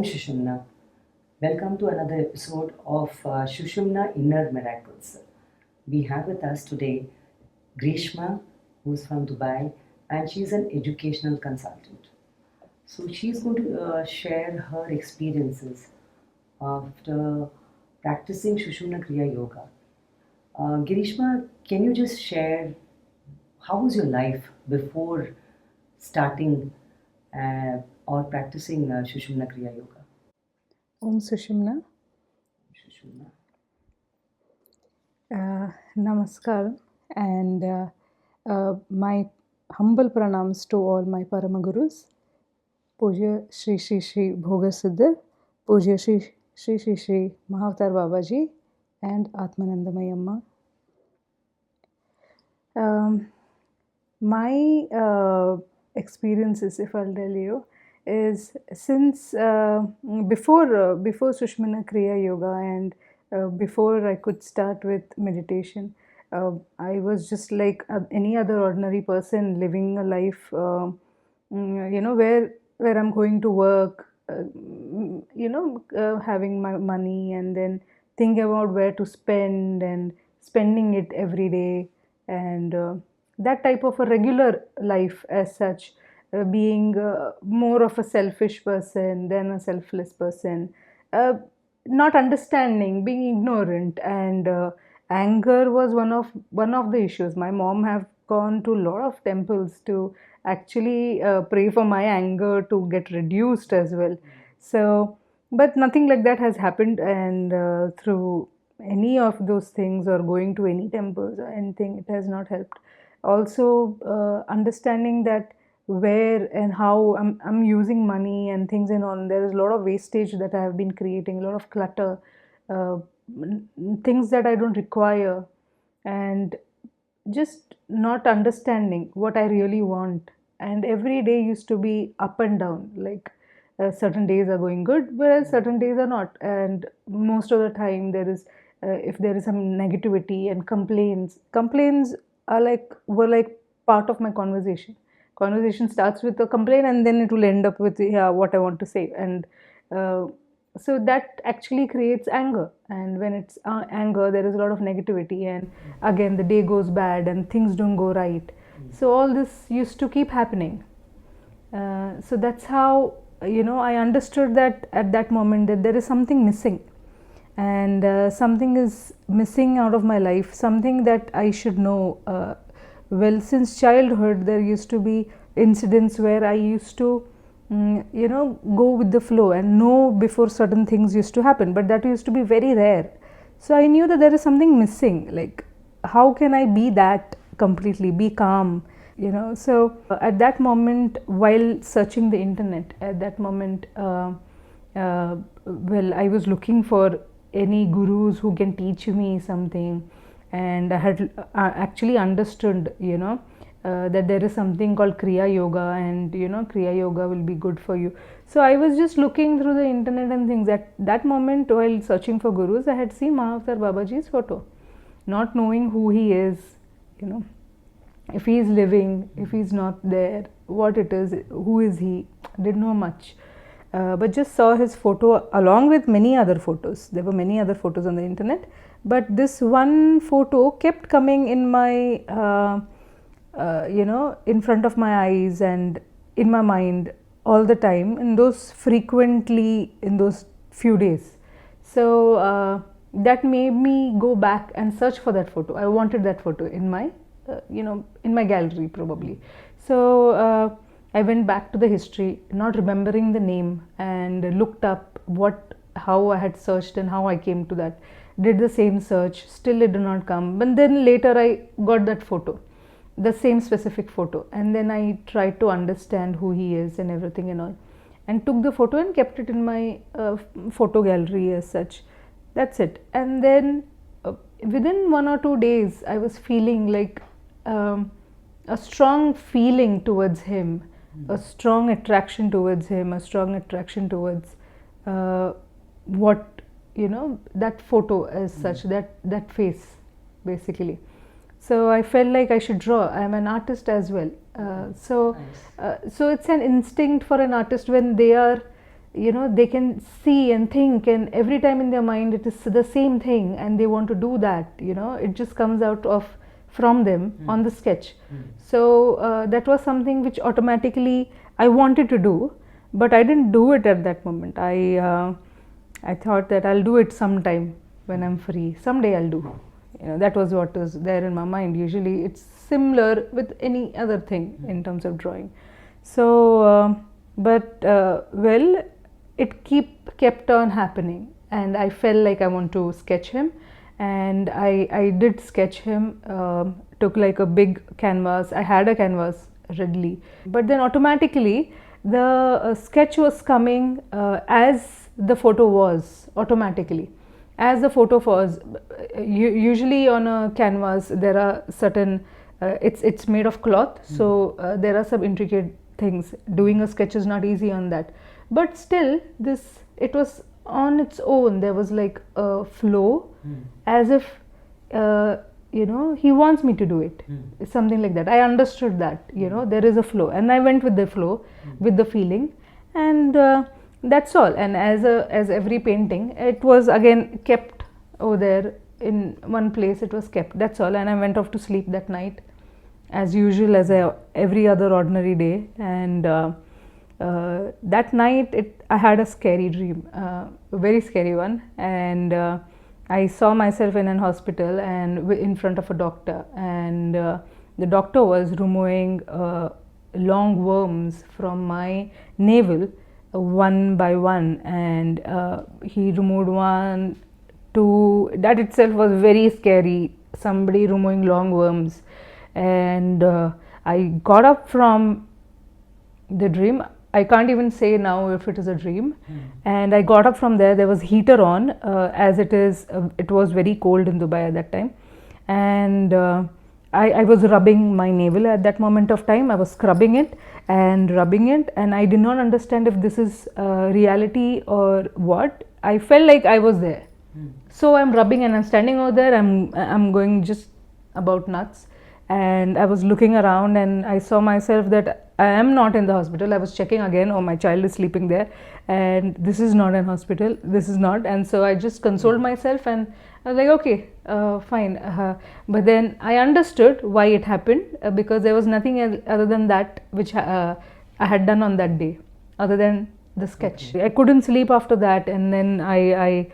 Sushumna. Welcome to another episode of Sushumna Inner Miracles. We have with us today Greeshma, who's from Dubai, and she's an educational consultant. So she's going to share her experiences after practicing Sushumna Kriya Yoga. Greeshma, can you just share how was your life before starting or practicing Sushumna Kriya Yoga? Om Sushumna. Sushumna. Namaskar and my humble pranams to all my Paramagurus, Pujya Sri Sri Sri Bhogasiddha, Pujya Sri Sri Sri Sri Mahavatar Babaji and Atmanandamayamma. My experiences, if I'll tell you, is since before Sushumna Kriya Yoga and before I could start with meditation, I was just like any other ordinary person living a life, where I'm going to work, having my money and then thinking about where to spend and spending it every day and that type of a regular life as such, being more of a selfish person than a selfless person, not understanding, being ignorant, and anger was one of the issues. My mom have gone to a lot of temples to actually pray for my anger to get reduced as well. So, but nothing like that has happened, and through any of those things or going to any temples or anything, it has not helped. Also, understanding that where and how I'm using money and things and all, there is a lot of wastage that I have been creating, a lot of clutter, uh, things that I don't require, and just not understanding what I really want. And every day used to be up and down, like certain days are going good, whereas certain days are not. And most of the time, if there is some negativity and complaints were like part of my conversation. Conversation starts with a complaint, and then it will end up with, yeah, what I want to say. And uh, so that actually creates anger, and when it's anger, there is a lot of negativity, and again the day goes bad and things don't go right. So all this used to keep happening. So that's how, I understood that at that moment that there is something missing, and something is missing out of my life, something that I should know. Well, since childhood there used to be incidents where I used to go with the flow and know before certain things used to happen, but that used to be very rare. So I knew that there is something missing, like how can I be that completely, be calm, so at that moment, while searching the internet, at that moment, well, I was looking for any gurus who can teach me something, and I had actually understood, that there is something called Kriya Yoga, and Kriya Yoga will be good for you. So I was just looking through the internet and things. At that moment, while searching for gurus, I had seen Mahavatar Babaji's photo, not knowing who he is, if he is living, if he is not there, what it is, who is he, didn't know much. But just saw his photo along with many other photos. There were many other photos on the internet, but this one photo kept coming in my, in front of my eyes and in my mind all the time, in those few days. So that made me go back and search for that photo. I wanted that photo in my in my gallery probably. So I went back to the history, not remembering the name, and looked up how I had searched and how I came to that. Did the same search, still it did not come. But then later I got that photo, the same specific photo, and then I tried to understand who he is and everything and all, and took the photo and kept it in my photo gallery as such. That's it. And then within 1 or 2 days, I was feeling like a strong feeling towards him, a strong attraction towards him, a strong attraction towards what that photo as such, that face basically. So I felt like I should draw. I'm an artist as well. So it's an instinct for an artist when they are they can see and think, and every time in their mind it is the same thing, and they want to do that. It just comes out of from them on the sketch. So that was something which automatically I wanted to do, but I didn't do it at that moment. I thought that I'll do it sometime when I'm free. Someday I'll do. That was what was there in my mind. Usually it's similar with any other thing in terms of drawing. So, well, it kept on happening, and I felt like I want to sketch him, and I did sketch him. Took like a big canvas. I had a canvas readily, but then automatically the sketch was coming as the photo was automatically. As the photo was, usually on a canvas there are certain, it's made of cloth, so there are some intricate things. Doing a sketch is not easy on that, but still it was on its own. There was like a flow, as if he wants me to do it. It's something like that. I understood that there is a flow, and I went with the flow, with the feeling, and that's all. And as every painting, it was again kept over there in one place. It was kept, that's all. And I went off to sleep that night as usual, as every other ordinary day. And that night I had a scary dream, a very scary one. And I saw myself in an hospital and in front of a doctor, and the doctor was removing long worms from my navel, one by one, and he removed 1, 2. That itself was very scary, somebody removing long worms. And I got up from the dream. I can't even say now if it is a dream. And I got up from there. There was heater on, as it was very cold in Dubai at that time, and I was rubbing my navel at that moment of time. I was scrubbing it and rubbing it, and I did not understand if this is reality or what. I felt like I was there. So I'm rubbing and I'm standing over there. I'm going just about nuts, and I was looking around, and I saw myself that I am not in the hospital. I was checking again. Oh, my child is sleeping there, and this is not an hospital. This is not. And so I just consoled myself, and I was like, okay, fine. But then I understood why it happened, because there was nothing other than that which I had done on that day, other than the sketch. I couldn't sleep after that, and then I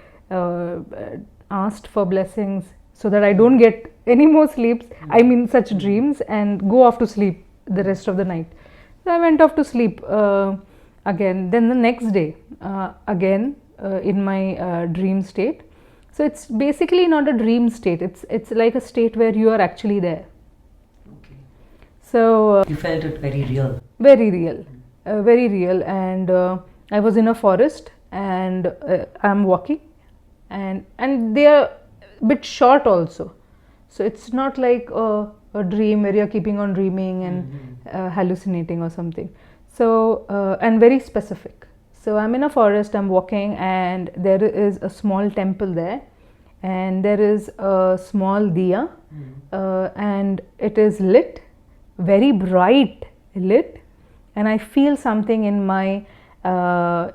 asked for blessings so that I don't get any more sleeps, I mean such dreams, and go off to sleep the rest of the night. So I went off to sleep again. Then the next day, again in my dream state. So it's basically not a dream state. It's like a state where you are actually there. Okay. So you felt it very real. Very real, very real. And I was in a forest, and I'm walking, and they are a bit short also. So it's not like a dream where you're keeping on dreaming and hallucinating or something. So and very specific. So I'm in a forest, I'm walking, and there is a small temple there, and there is a small diya, and it is lit, very bright lit, and I feel something in my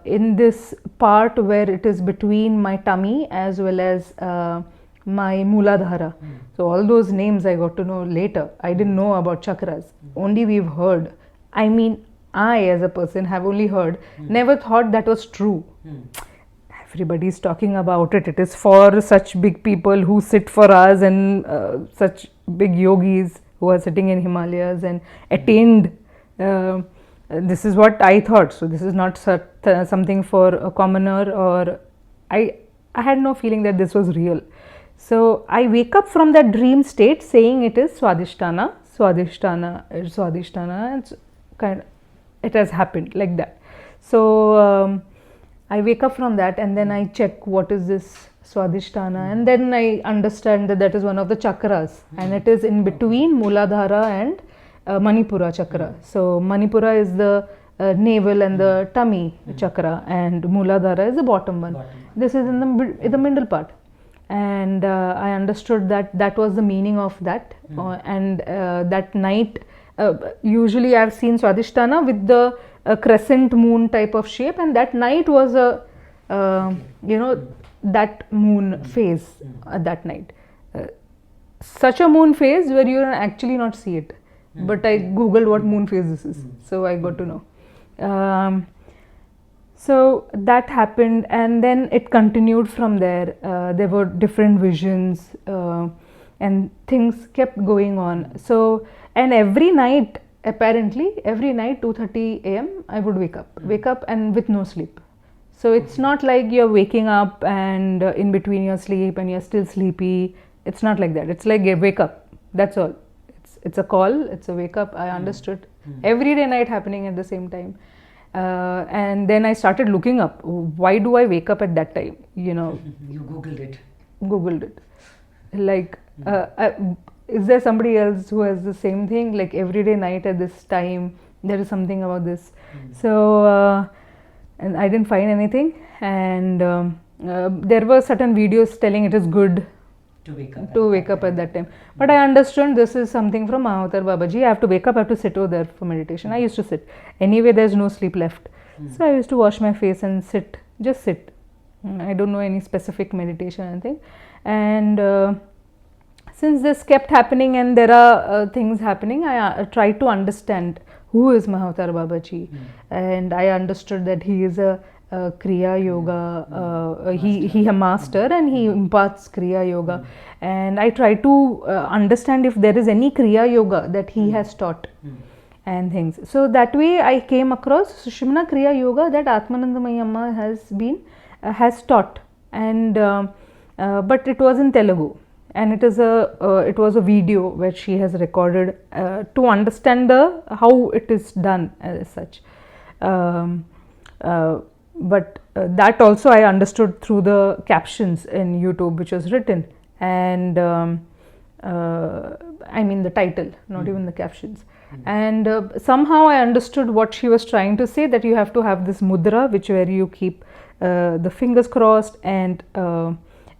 in this part where it is between my tummy as well as my Mooladhara. So all those names I got to know later. I didn't know about chakras. Only we've heard. I mean, I as a person have only heard, never thought that was true. Everybody is talking about it. It is for such big people who sit for us, and such big yogis who are sitting in Himalayas and attained. This is what I thought. So this is not something for a commoner, or I had no feeling that this was real. So I wake up from that dream state saying it is Swadhisthana, Swadhisthana, Swadhisthana, and kind of, it has happened like that. So I wake up from that, and then I check what is this Swadhisthana, and then I understand that that is one of the chakras, and it is in between Mooladhara and Manipura chakra. So Manipura is the navel and the tummy chakra, and Mooladhara is the bottom one. This is in the middle part. And I understood that was the meaning of that. And that night, usually I've seen Swadhisthana with the a crescent moon type of shape, and that night was a that moon phase at that night. Such a moon phase where you can actually not see it, but I googled what moon phase this is, so I got to know. So that happened, and then it continued from there. There were different visions, and things kept going on. So, and every night, apparently every night 2:30 a.m. I would wake up and with no sleep. So it's not like you're waking up and in between your sleep and you're still sleepy. It's not like that. It's like wake up, that's all. It's a call, it's a wake up. I understood. Every day night happening at the same time. And then I started looking up, why do I wake up at that time, You googled it. Like is there somebody else who has the same thing, like every day night at this time there is something about this. So and I didn't find anything, and there were certain videos telling it is good to wake up at that time. But I understood this is something from Mahavatar Babaji. I have to wake up, I have to sit over there for meditation. I used to sit. Anyway, there's no sleep left. So I used to wash my face and sit, just sit. I don't know any specific meditation or anything. And since this kept happening and there are things happening, I tried to understand who is Mahavatar Babaji. And I understood that he is a Kriya Yoga, he a master, and he imparts Kriya Yoga. And I try to understand if there is any Kriya Yoga that he has taught and things. So that way I came across Sushumna Kriya Yoga that Atmanandamayi Amma has taught, and but it was in Telugu, and it was a video which she has recorded to understand how it is done as such. But that also I understood through the captions in YouTube which was written, and I mean the title, not even the captions. And somehow I understood what she was trying to say, that you have to have this mudra where you keep the fingers crossed and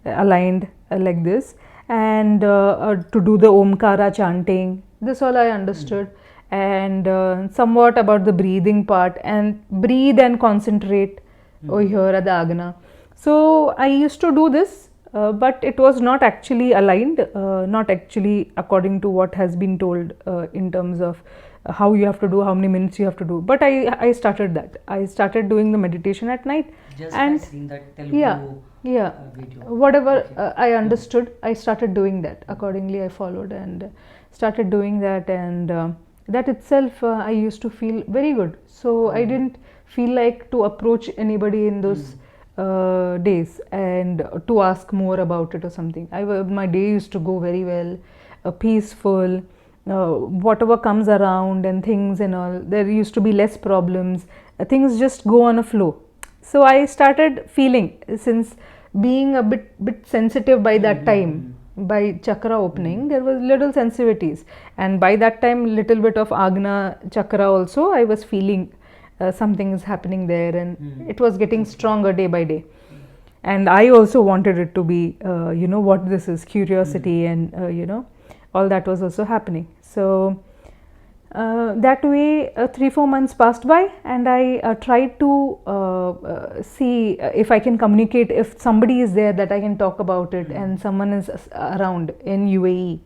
aligned like this, and to do the Omkara chanting. This all I understood. And somewhat about the breathing part, and breathe and concentrate over here at the Agna. So I used to do this, but it was not actually aligned, not actually according to what has been told in terms of how you have to do, how many minutes you have to do. But I started that. I started doing the meditation at night. Just and by seeing that Telugu video. Whatever I understood, I started doing that. Accordingly, I followed and started doing that, and that itself I used to feel very good. So I didn't feel like to approach anybody in those days and to ask more about it or something. My day used to go very well, peaceful, whatever comes around and things and all, there used to be less problems, things just go on a flow. So I started feeling, since being a bit sensitive by that time, by chakra opening, there was little sensitivities, and by that time little bit of Agna chakra also I was feeling something is happening there, and it was getting stronger day by day. And I also wanted it to be what this is, curiosity, and all that was also happening. So that way 3-4 months passed by, and I tried to see if I can communicate, if somebody is there that I can talk about it, and someone is around in UAE.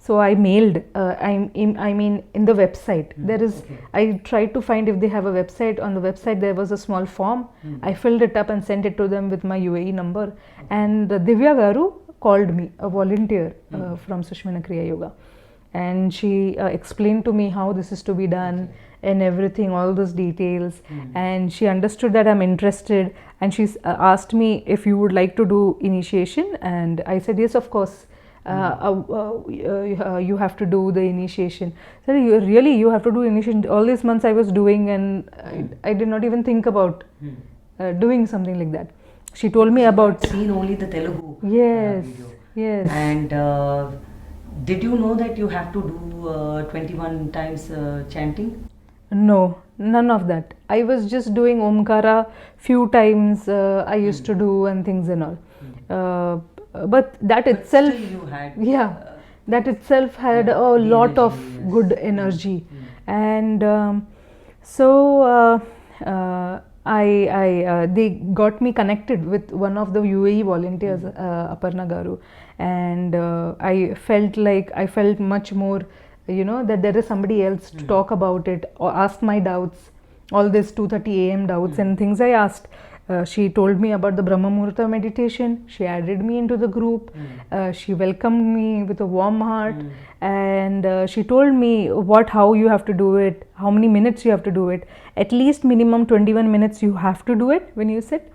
So I mailed, I mean in the website, there is, I tried to find if they have a website. On the website there was a small form. I filled it up and sent it to them with my UAE number, and Divya Garu called me, a volunteer from Sushumna Kriya Yoga, and she explained to me how this is to be done and everything, all those details, and she understood that I'm interested, and she asked me if you would like to do initiation, and I said yes, of course. You have to do the initiation. So you have to do initiation. All these months I was doing, and I did not even think about doing something like that. She told me about. Seen only the Telugu yes, video. Yes. And did you know that you have to do 21 times chanting? No, none of that. I was just doing Omkara few times. I used to do and things and all. But that itself, still you had, that itself had a lot of good energy, and So they got me connected with one of the UAE volunteers, Aparna Garu, and I felt much more, that there is somebody else to talk about it or ask my doubts, all this 2:30 a.m. doubts and things I asked. She told me about the Brahma Muhurta meditation. She added me into the group. She welcomed me with a warm heart, and she told me how you have to do it, how many minutes you have to do it. At least minimum 21 minutes you have to do it when you sit,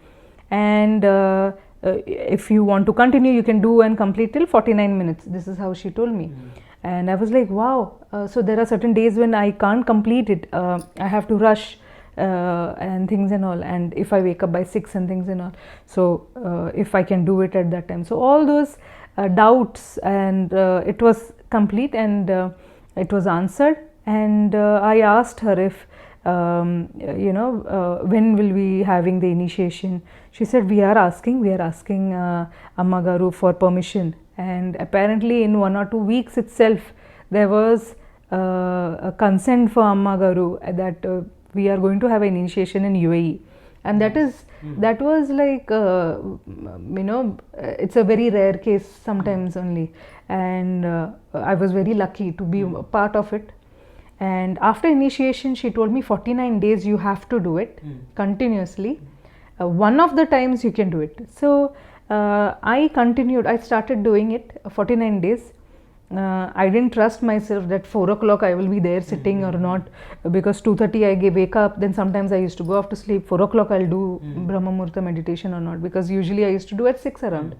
and if you want to continue, you can do and complete till 49 minutes. This is how she told me. And I was like, wow. So there are certain days when I can't complete it. I have to rush and things and all, and if I wake up by 6 and things and all, so if I can do it at that time. So all those doubts, and it was complete, and it was answered. And I asked her if when will we having the initiation. She said, we are asking Amma Garu for permission, and apparently in 1 or 2 weeks itself there was a consent for Amma Garu that we are going to have an initiation in UAE, and that was like it's a very rare case sometimes only, and I was very lucky to be a part of it. And after initiation, she told me 49 days you have to do it continuously. One of the times you can do it. So I continued. I started doing it 49 days. I didn't trust myself that 4 o'clock I will be there sitting or not, because 2:30 I wake up. Then sometimes I used to go off to sleep. 4 o'clock I'll do Brahma Muhurta meditation or not, because usually I used to do at 6 around.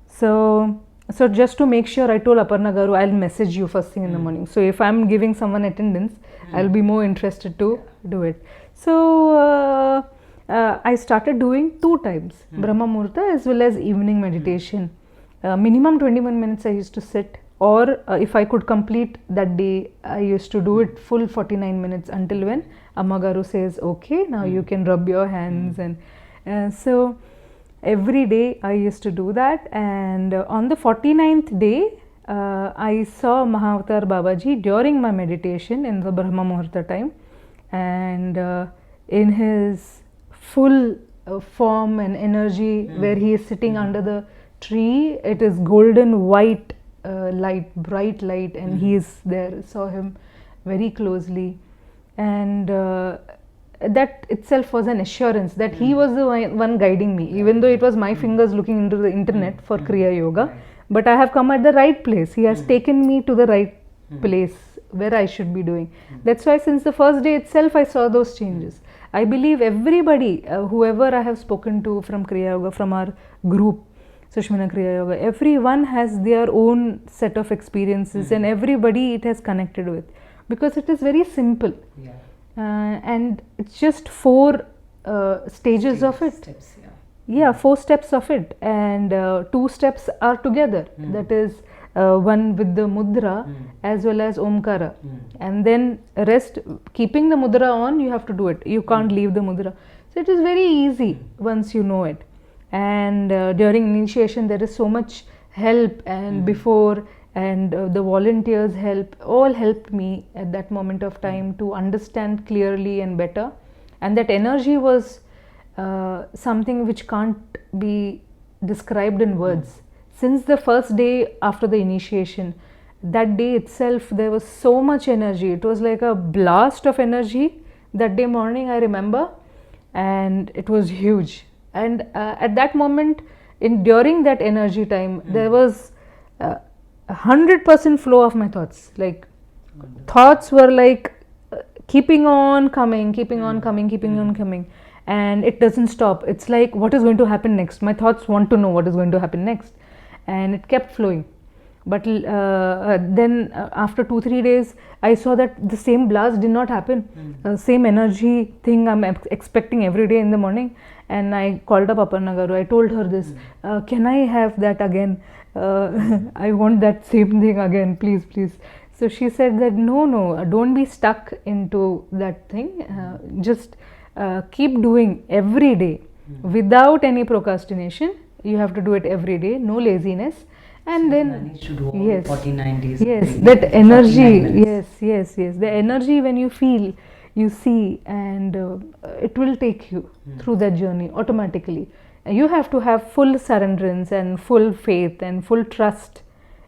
So just to make sure, I told Aparna Garu, I'll message you first thing in the morning. So if I'm giving someone attendance, I'll be more interested to do it. So I started doing 2 times, Brahma Muhurta as well as evening meditation. Minimum 21 minutes I used to sit, or if I could complete that day, I used to do it full 49 minutes until when Amma Garu says, okay, now you can rub your hands. And so every day I used to do that. And on the 49th day, I saw Mahavatar Babaji during my meditation in the Brahma Muhurta time, and in his full form and energy, where he is sitting under the tree, it is golden white light, bright light, and he is there. Saw him very closely, and that itself was an assurance that he was the one guiding me, even though it was my fingers looking into the internet for Kriya Yoga. But I have come at the right place. He has taken me to the right place where I should be doing. That's why since the first day itself I saw those changes. I believe everybody, whoever I have spoken to from Kriya Yoga, from our group, Sushumna Kriya Yoga, everyone has their own set of experiences, and everybody it has connected with, because it is very simple. And it's just 4 stages of it. Steps, 4 steps of it, and 2 steps are together. That is one with the mudra as well as Omkara, and then rest, keeping the mudra on, you have to do it. You can't leave the mudra. So it is very easy once you know it. And during initiation there is so much help, and before, and the volunteers all helped me at that moment of time to understand clearly and better. And that energy was something which can't be described in words. Since the first day after the initiation, that day itself there was so much energy. It was like a blast of energy that day morning, I remember, and it was huge. And at that moment, during that energy time, there was 100% flow of my thoughts. Like thoughts were like keeping on coming, keeping on coming, and it doesn't stop. It's like, what is going to happen next? My thoughts want to know what is going to happen next, and it kept flowing. But then after 2-3 days, I saw that the same blast did not happen. Same energy thing I'm expecting every day in the morning. And I called up Aparna Garu. I told her this. Can I have that again? I want that same thing again, please, please. So she said that no, don't be stuck into that thing. Just keep doing every day without any procrastination. You have to do it every day, no laziness. And then manage to do all 49 days. Yes, that energy. Yes. The energy when you feel, you see, and it will take you through that journey automatically. You have to have full surrenderance and full faith and full trust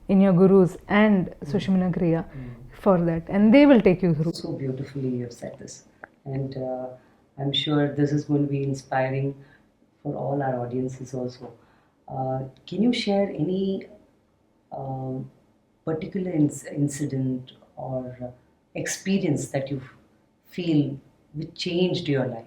in your gurus and Sushumna Kriya for that, and they will take you through. So beautifully you have said this, and I'm sure this is going to be inspiring for all our audiences also. Can you share any particular incident or experience that you feel which changed your life?